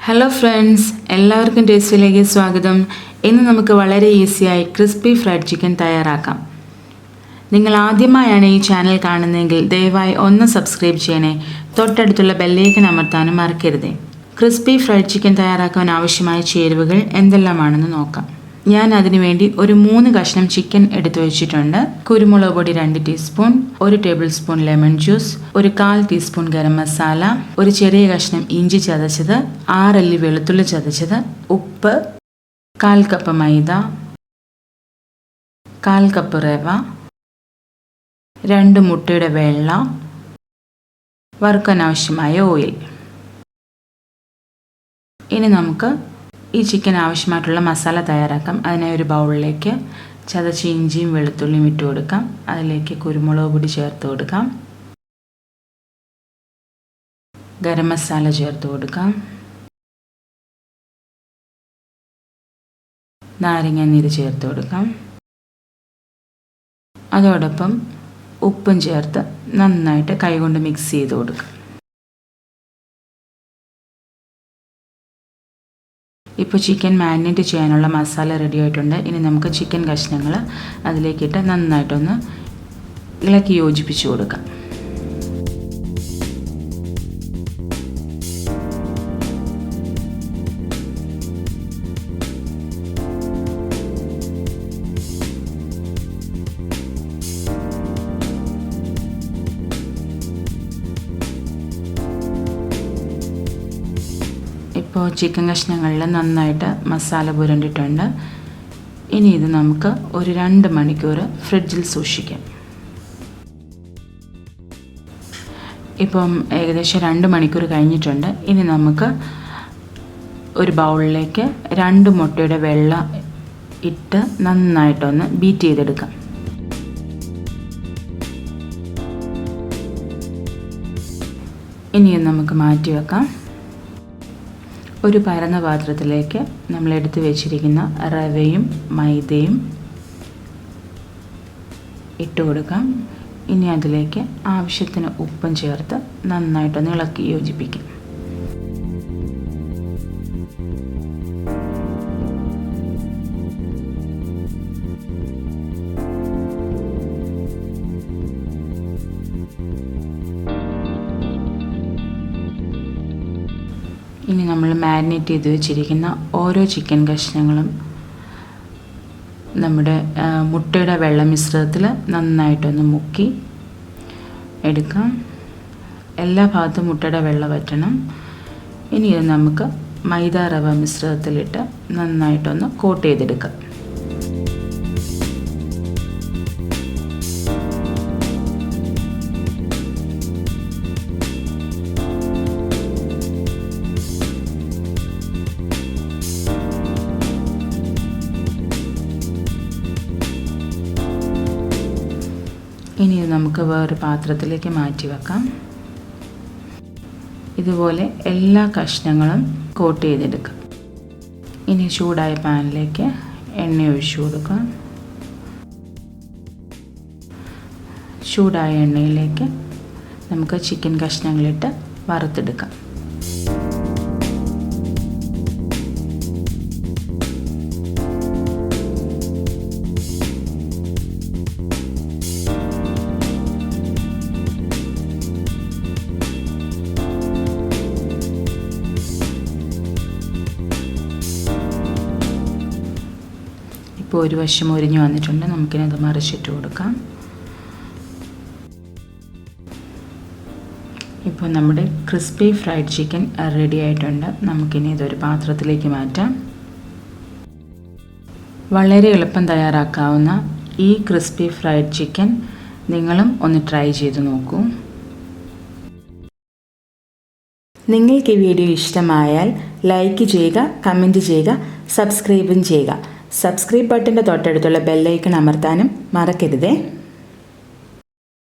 Hello friends, എല്ലാവർക്കും ടേസ്റ്റിലേക്ക് സ്വാഗതം. ഇന്ന് നമുക്ക് വളരെ ഈസിയായി ക്രിസ്പി ഫ്രൈഡ് ചിക്കൻ തയ്യാറാക്കാം. നിങ്ങൾ ആദ്യമായാണ് ഈ ചാനൽ കാണുന്നതെങ്കിൽ ദയവായി ഒന്ന് സബ്സ്ക്രൈബ് ചെയ്യണേ. തൊട്ടടുത്തുള്ള ബെല്ലൈക്കൺ അമർത്താനും മറക്കരുത്. ക്രിസ്പി ഫ്രൈഡ് ചിക്കൻ തയ്യാറാക്കാൻ ആവശ്യമായ ചേരുവകൾ എന്തെല്ലാമാണെന്ന് നോക്കാം. ഞാൻ അതിനുവേണ്ടി ഒരു 3 കഷ്ണം ചിക്കൻ എടുത്തു വെച്ചിട്ടുണ്ട്. കുരുമുളക് പൊടി 2 teaspoon, 1 table spoon lemon juice, ഒരു 1/4 ടീസ്പൂൺ ഗരം മസാല, ഒരു ചെറിയ കഷ്ണം ഇഞ്ചി ചതച്ചത്, 6 അല്ലി വെളുത്തുള്ളി ചതച്ചത്, ഉപ്പ്, 1/4 കപ്പ് മൈദ, 1/4 കപ്പ് റവ, 2 മുട്ടയുടെ വെള്ള, വറുക്കാൻ ആവശ്യമായ ഓയിൽ. ഇനി നമുക്ക് ഈ ചിക്കൻ ആവശ്യമായിട്ടുള്ള മസാല തയ്യാറാക്കാം. അതിനായി ഒരു ബൗളിലേക്ക് ചതച്ച ഇഞ്ചിയും വെളുത്തുള്ളിയും ഇട്ട് കൊടുക്കാം. അതിലേക്ക് കുരുമുളക് പൊടി ചേർത്ത് കൊടുക്കാം, ഗരം മസാല ചേർത്ത് കൊടുക്കാം, നാരങ്ങ നീര് ചേർത്ത് കൊടുക്കാം. അതോടൊപ്പം ഉപ്പും ചേർത്ത് നന്നായിട്ട് കൈകൊണ്ട് മിക്സ് ചെയ്ത് കൊടുക്കാം. ഇപ്പോൾ ചിക്കൻ മാരിനേറ്റ് ചെയ്യാനുള്ള മസാല റെഡി ആയിട്ടുണ്ട്. ഇനി നമുക്ക് ചിക്കൻ കഷ്ണങ്ങൾ അതിലേക്കിട്ട് നന്നായിട്ടൊന്ന് ഇളക്കി യോജിപ്പിച്ച് കൊടുക്കാം. ഇപ്പോൾ ചിക്കൻ കഷ്ണങ്ങളിൽ നന്നായിട്ട് മസാല പുരണ്ടിട്ടുണ്ട്. ഇനി ഇത് നമുക്ക് ഒരു 2 മണിക്കൂർ ഫ്രിഡ്ജിൽ സൂക്ഷിക്കാം. ഇപ്പം ഏകദേശം 2 മണിക്കൂർ കഴിഞ്ഞിട്ടുണ്ട്. ഇനി നമുക്ക് ഒരു ബൗളിലേക്ക് 2 മുട്ടയുടെ വെള്ള ഇട്ട് നന്നായിട്ടൊന്ന് ബീറ്റ് ചെയ്തെടുക്കാം. ഇനി നമുക്ക് മാറ്റി വെക്കാം. ഒരു പരന്ന പാത്രത്തിലേക്ക് നമ്മൾ എടുത്തു വെച്ചിരിക്കുന്ന റവയും മൈദയും ഇട്ട് കൊടുക്കാം. ഇനി അതിലേക്ക് ആവശ്യത്തിന് ഉപ്പും ചേർത്ത് നന്നായിട്ടൊന്ന് ഇളക്കി യോജിപ്പിക്കാം. ഇനി നമ്മൾ മാരിനേറ്റ് ചെയ്ത് വെച്ചിരിക്കുന്ന ഓരോ ചിക്കൻ കഷ്ണങ്ങളും നമ്മുടെ മുട്ടയുടെ വെള്ള മിശ്രിതത്തിൽ നന്നായിട്ടൊന്ന് മുക്കി എടുക്കാം. എല്ലാ ഭാഗത്തും മുട്ടയുടെ വെള്ള വറ്റണം. ഇനി ഇത് നമുക്ക് മൈദ റവ മിശ്രിതത്തിലിട്ട് നന്നായിട്ടൊന്ന് കോട്ട് ചെയ്തെടുക്കാം. ഇനി നമുക്ക് വേറൊരു പാത്രത്തിലേക്ക് മാറ്റി വെക്കാം. ഇതുപോലെ എല്ലാ കഷ്ണങ്ങളും കോട്ട് ചെയ്തെടുക്കാം. ഇനി ചൂടായ പാനിലേക്ക് എണ്ണ ഒഴിച്ചു കൊടുക്കാം. ചൂടായ എണ്ണയിലേക്ക് നമുക്ക് ചിക്കൻ കഷ്ണങ്ങളിട്ട് വറുത്തെടുക്കാം. ഇപ്പോൾ ഒരു വശം ഒരിഞ്ഞു വന്നിട്ടുണ്ട്. നമുക്കിനത് മറിച്ചിട്ട് കൊടുക്കാം. ഇപ്പോൾ നമ്മുടെ ക്രിസ്പി ഫ്രൈഡ് ചിക്കൻ റെഡി ആയിട്ടുണ്ട്. നമുക്കിനി ഇതൊരു പാത്രത്തിലേക്ക് മാറ്റാം. വളരെ എളുപ്പം തയ്യാറാക്കാവുന്ന ഈ ക്രിസ്പി ഫ്രൈഡ് ചിക്കൻ നിങ്ങളും ഒന്ന് ട്രൈ ചെയ്ത് നോക്കൂ. നിങ്ങൾക്ക് ഈ വീഡിയോ ഇഷ്ടമായാൽ ലൈക്ക് ചെയ്യുക, കമൻറ്റ് ചെയ്യുക, സബ്സ്ക്രൈബും ചെയ്യുക. സബ്സ്ക്രൈബ് ബട്ടൻ്റെ തൊട്ടടുത്തുള്ള ബെല്ലൈക്കൺ അമർത്താനും മറക്കരുതേ.